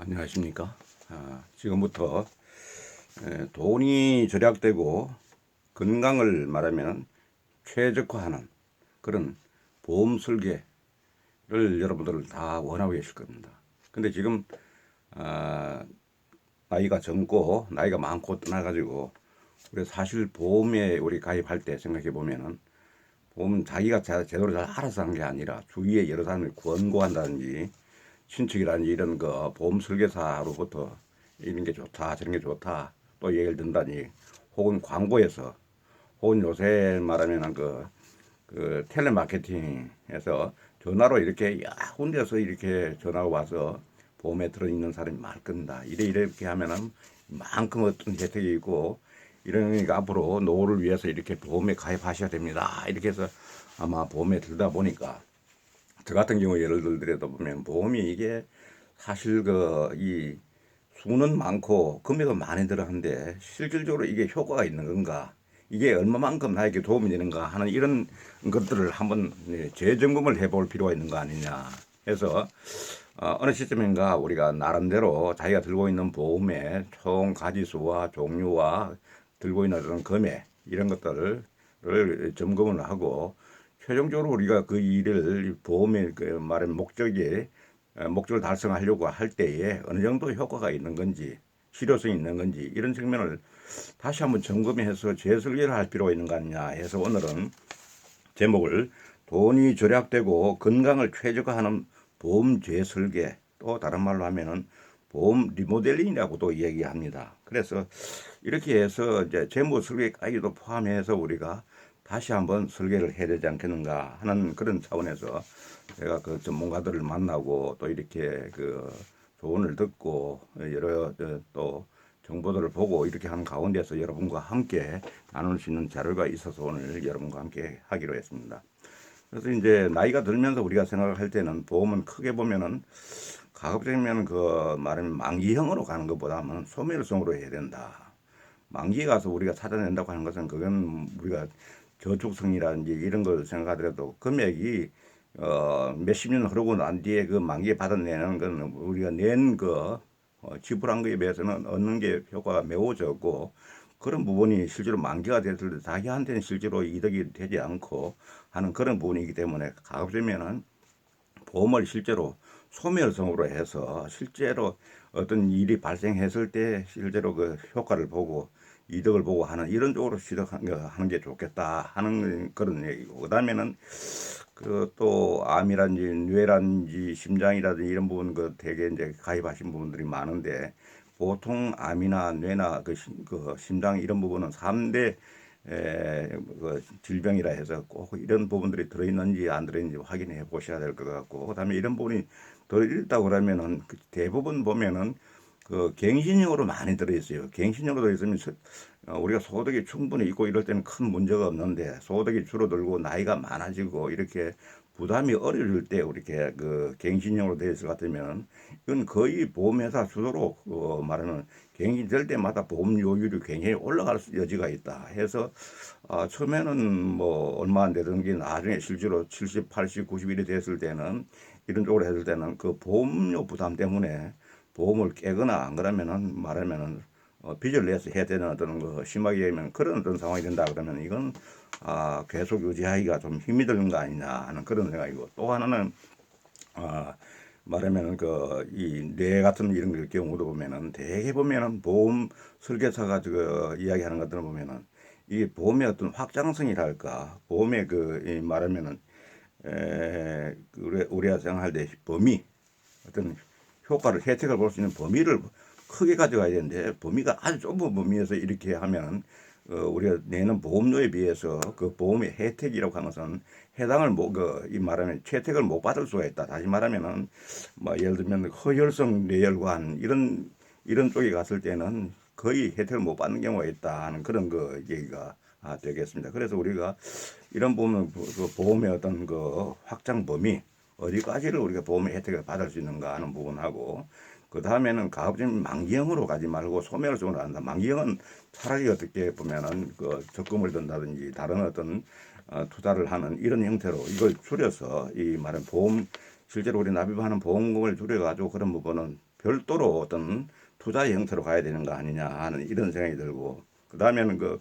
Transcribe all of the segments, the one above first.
안녕하십니까. 지금부터 돈이 절약되고 건강을 말하면 최적화하는 그런 보험 설계를 여러분들 다 원하고 계실 겁니다. 근데 지금 아, 나이가 젊고 나이가 많고 떠나가지고 우리 사실 보험에 우리 가입할 때 생각해 보면은 보험 자기가 제대로 잘 알아서 한 게 아니라 주위에 여러 사람을 권고한다든지 친척이라든지 이런 그 보험 설계사로부터 이런 게 좋다 저런 게 좋다 또 얘기를 듣다니 혹은 광고에서 혹은 요새 말하면 그 텔레마케팅에서 전화로 이렇게 야 혼자서 이렇게 전화가 와서 보험에 들어있는 사람이 많을 겁니다. 이렇게 하면은 만큼 어떤 혜택이 있고 이러니까 앞으로 노후를 위해서 이렇게 보험에 가입하셔야 됩니다. 이렇게 해서 아마 보험에 들다 보니까 저 같은 경우 예를 들더라도 보면 보험이 이게 사실 이 수는 많고 금액은 많이 들어가는데 실질적으로 이게 효과가 있는 건가? 이게 얼마만큼 나에게 도움이 되는가 하는 이런 것들을 한번 재점검을 해볼 필요가 있는 거 아니냐 해서 어느 시점인가 우리가 나름대로 자기가 들고 있는 보험의 총 가지수와 종류와 들고 있는 어떤 금액 이런 것들을 점검을 하고 최종적으로 우리가 그 일을 보험의 그 말하는 목적을 달성하려고 할 때에 어느 정도 효과가 있는 건지 실효성이 있는 건지 이런 측면을 다시 한번 점검해서 재설계를 할 필요가 있는 거 아니냐 해서 오늘은 제목을 돈이 절약되고 건강을 최적화하는 보험 재설계 또 다른 말로 하면은 보험 리모델링이라고도 얘기합니다. 그래서 이렇게 해서 이제 재무 설계까지도 포함해서 우리가 다시 한번 설계를 해야 되지 않겠는가 하는 그런 차원에서 제가 그 전문가들을 만나고 또 이렇게 그 조언을 듣고 여러 또 정보들을 보고 이렇게 하는 가운데서 여러분과 함께 나눌 수 있는 자료가 있어서 오늘 여러분과 함께 하기로 했습니다. 그래서 이제 나이가 들면서 우리가 생각할 때는 보험은 크게 보면은 가급적이면 그 말하면 만기형으로 가는 것보다는 소멸성으로 해야 된다. 만기에 가서 우리가 찾아낸다고 하는 것은 그건 우리가 저축성이라든지 이런 걸 생각하더라도 금액이 몇십 년 흐르고 난 뒤에 그 만기에 받아내는 건 우리가 지불한 거에 비해서는 얻는 게 효과가 매우 적고 그런 부분이 실제로 만기가 됐을 때 자기한테는 실제로 이득이 되지 않고 하는 그런 부분이기 때문에 가급적이면은 보험을 실제로 소멸성으로 해서 실제로 어떤 일이 발생했을 때 실제로 그 효과를 보고 이득을 보고 하는 이런 쪽으로 시작하는 게 좋겠다 하는 그런 얘기고 그다음에는 그 또 암이라든지 뇌라든지 심장이라든지 이런 부분 그 되게 이제 가입하신 부분들이 많은데 보통 암이나 뇌나 그 심장 이런 부분은 3대 그 질병이라 해서 꼭 이런 부분들이 들어있는지 안 들어있는지 확인해 보셔야 될 것 같고 그다음에 이런 부분이 들어있다고 그러면은 대부분 보면은 그 갱신형으로 많이 들어있어요. 갱신형으로 들어있으면 우리가 소득이 충분히 있고 이럴 때는 큰 문제가 없는데 소득이 줄어들고 나이가 많아지고 이렇게 부담이 어려질 때 이렇게 그 갱신형으로 되어 있을 것 같으면 이건 거의 보험회사 수도로 말하는 갱신될 때마다 보험 요율이 굉장히 올라갈 여지가 있다 해서 처음에는 뭐 얼마 안 되던 게 나중에 실제로 70, 80, 90일이 됐을 때는 이런 쪽으로 했을 때는 그 보험료 부담 때문에 보험을 깨거나 안 그러면은 말하면은 빚을 내서 해야 되는 어떤 거 심하게 하면 그런 어떤 상황이 된다 그러면 이건 계속 유지하기가 좀 힘이 드는 거 아니냐 하는 그런 생각이고 또 하나는 아, 말하면은 이 뇌 같은 이런 경우도 보면은 대개 보면은 보험 설계사가 이야기하는 것들을 보면은 이 보험의 어떤 확장성이랄까 보험의 이 말하면은 우리가 생각할 때 범위 어떤 효과를 혜택을 볼 수 있는 범위를 크게 가져가야 되는데 범위가 아주 좁은 범위에서 이렇게 하면 우리가 내는 보험료에 비해서 그 보험의 혜택이라고 하는 것은 해당을 이 말하면 채택을 못 받을 수가 있다. 다시 말하면은 뭐 예를 들면 허혈성 뇌혈관 이런 쪽에 갔을 때는 거의 혜택을 못 받는 경우가 있다 하는 그런 얘기가 되겠습니다. 그래서 우리가 이런 보면 그 보험의 어떤 그 확장 범위 어디까지를 우리가 보험의 혜택을 받을 수 있는가 하는 부분하고 그 다음에는 가급적 만기형으로 가지 말고 소멸성으로 한다. 만기형은 차라리 어떻게 보면은 그 적금을 든다든지 다른 어떤 투자를 하는 이런 형태로 이걸 줄여서 이 말은 보험 실제로 우리 납입하는 보험금을 줄여가지고 그런 부분은 별도로 어떤 투자 형태로 가야 되는 거 아니냐 하는 이런 생각이 들고, 그 다음에는 그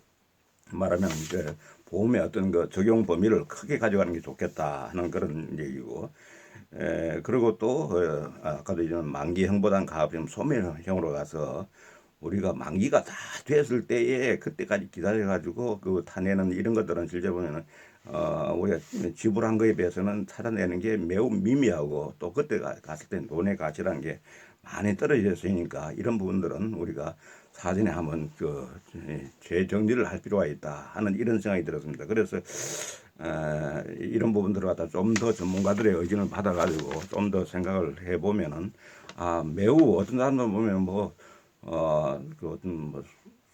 말하면 이제 보험의 어떤 그 적용 범위를 크게 가져가는 게 좋겠다 하는 그런 얘기고, 그리고 또 아까도 이런 만기형보다는 가급적 소멸형으로 가서 우리가 만기가 다 됐을 때에 그때까지 기다려가지고 그 타내는 이런 것들은 실제 보면은 우리가 지불한 거에 비해서는 찾아내는 게 매우 미미하고, 또 그때 갔을 때 돈의 가치라는 게 많이 떨어져 있으니까 이런 부분들은 우리가 사전에 한번 그 재정리를 할 필요가 있다 하는 이런 생각이 들었습니다. 그래서 이런 부분들을 갖다 좀 더 전문가들의 의견을 받아가지고 좀 더 생각을 해보면은, 매우 어떤 사람들 보면 그 어떤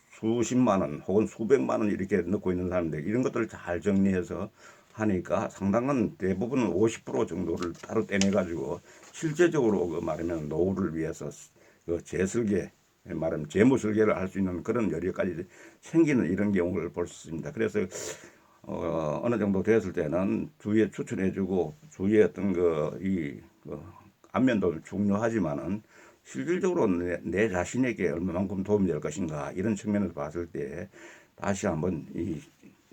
수십만 원 혹은 수백만 원 이렇게 넣고 있는 사람들, 이런 것들을 잘 정리해서 하니까 상당한 대부분은 50% 정도를 따로 떼내가지고 실제적으로 그 말하면 노후를 위해서 그 재설계, 말하면 재무설계를 할 수 있는 그런 여력까지 생기는 이런 경우를 볼 수 있습니다. 그래서 어느 정도 됐을 때는 주위에 추천해주고, 주위에 어떤 그 안면도 중요하지만은 실질적으로 내 자신에게 얼마만큼 도움이 될 것인가 이런 측면에서 봤을 때 다시 한번 이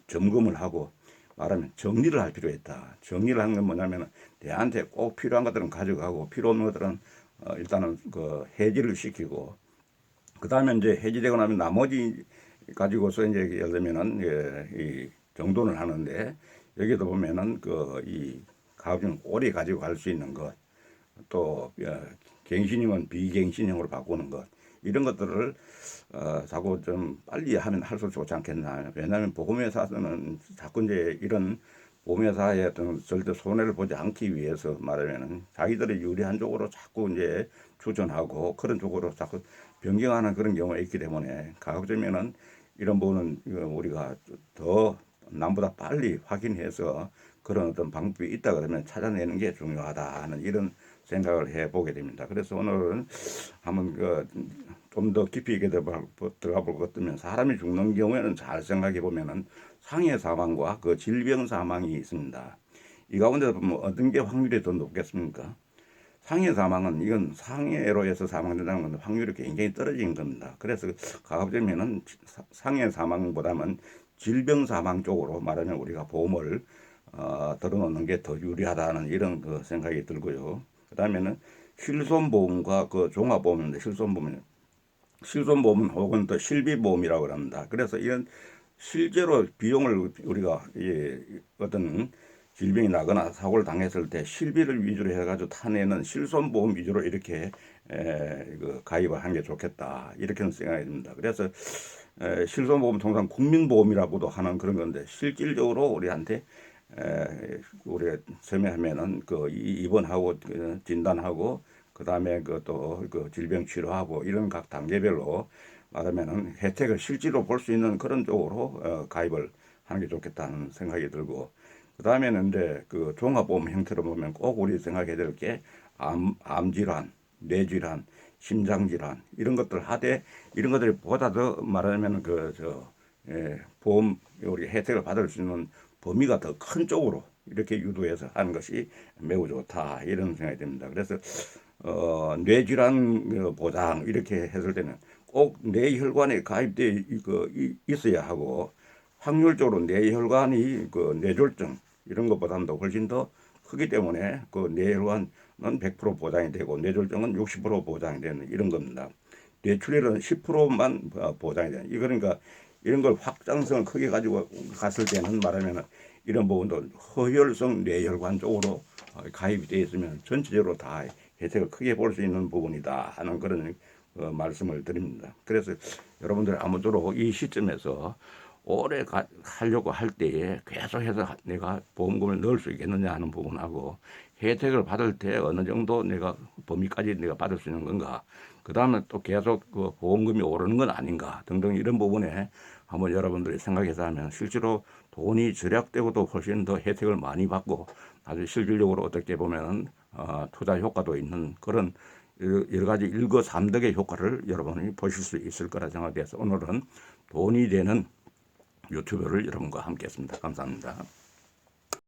점검을 하고, 말하면 정리를 할 필요가 있다. 정리를 하는 건 뭐냐면 내한테 꼭 필요한 것들은 가져가고, 필요 없는 것들은 일단은 그 해지를 시키고, 그 다음에 이제 해지되고 나면 나머지 가지고서 이제 예를 들면은 이 정돈을 하는데, 여기도 보면은 그 이 가급적 오래 가지고 갈 수 있는 것, 또 갱신형은 비갱신형으로 바꾸는 것, 이런 것들을 자꾸 좀 빨리 하면 할수록 좋지 않겠나. 왜냐하면 보험회사는 자꾸 이제 이런 보험회사의 어떤 절대 손해를 보지 않기 위해서 말하면은 자기들의 유리한 쪽으로 자꾸 이제 추천하고 그런 쪽으로 자꾸 변경하는 그런 경우가 있기 때문에, 가급적이면은 이런 부분은 우리가 더 남보다 빨리 확인해서 그런 어떤 방법이 있다 그러면 찾아내는 게 중요하다 하는 이런 생각을 해보게 됩니다. 그래서 오늘은 한번 좀 더 깊이 있게 들어가 볼 것 같으면, 사람이 죽는 경우에는 잘 생각해 보면은 상해 사망과 그 질병 사망이 있습니다. 이 가운데 보면 어떤 게 확률이 더 높겠습니까? 상해 사망은, 이건 상해로 해서 사망된다는 건 확률이 굉장히 떨어진 겁니다. 그래서 가급적이면은 상해 사망보다는 질병 사망 쪽으로 말하면 우리가 보험을 들어놓는 게 더 유리하다는 이런 그 생각이 들고요. 그 다음에는 실손보험과 그 종합보험인데, 실손보험은 혹은 또 실비보험이라고 합니다. 그래서 이런 실제로 비용을 우리가 어떤 질병이 나거나 사고를 당했을 때 실비를 위주로 해가지고 타내는 실손보험 위주로 이렇게 그 가입을 하는 게 좋겠다, 이렇게는 생각이 듭니다. 그래서 실손보험 통상 국민보험이라고도 하는 그런 건데, 실질적으로 우리한테 우리가 설명하면은 그 입원하고 진단하고, 그 다음에 그 또 그 질병 치료하고 이런 각 단계별로 말하면은 혜택을 실제로 볼 수 있는 그런 쪽으로 가입을 하는 게 좋겠다는 생각이 들고, 그 다음에는 이제 그 종합보험 형태로 보면 꼭 우리 생각해야 될 게 암질환, 뇌질환, 심장질환 이런 것들 하되, 이런 것들이 보다 더 말하면 보험 우리 혜택을 받을 수 있는 범위가 더 큰 쪽으로 이렇게 유도해서 하는 것이 매우 좋다, 이런 생각이 듭니다. 그래서 뇌질환 보장 이렇게 했을 때는 꼭 뇌혈관에 가입돼 있어야 하고, 확률적으로 뇌혈관이 그 뇌졸중 이런 것보다도 훨씬 더 크기 때문에 그 뇌혈관은 100% 보장이 되고 뇌졸중은 60% 보장이 되는 이런 겁니다. 뇌출혈은 10%만 보장이 되는, 그러니까 이런 걸 확장성을 크게 가지고 갔을 때는 말하면 이런 부분도 허혈성 뇌혈관 쪽으로 가입이 되어 있으면 전체적으로 다 혜택을 크게 볼 수 있는 부분이다 하는 그런 말씀을 드립니다. 그래서 여러분들 아무쪼록 이 시점에서 오래 하려고 할 때에 계속해서 내가 보험금을 넣을 수 있겠느냐 하는 부분하고, 혜택을 받을 때 어느 정도 내가 범위까지 내가 받을 수 있는 건가, 그 다음에 또 계속 그 보험금이 오르는 건 아닌가 등등 이런 부분에 한번 여러분들이 생각해서 하면 실제로 돈이 절약되고도 훨씬 더 혜택을 많이 받고, 아주 실질적으로 어떻게 보면은 투자 효과도 있는 그런 여러 가지 일거삼득의 효과를 여러분이 보실 수 있을 거라 생각돼서 오늘은 돈이 되는 유튜브를 여러분과 함께 했습니다. 감사합니다.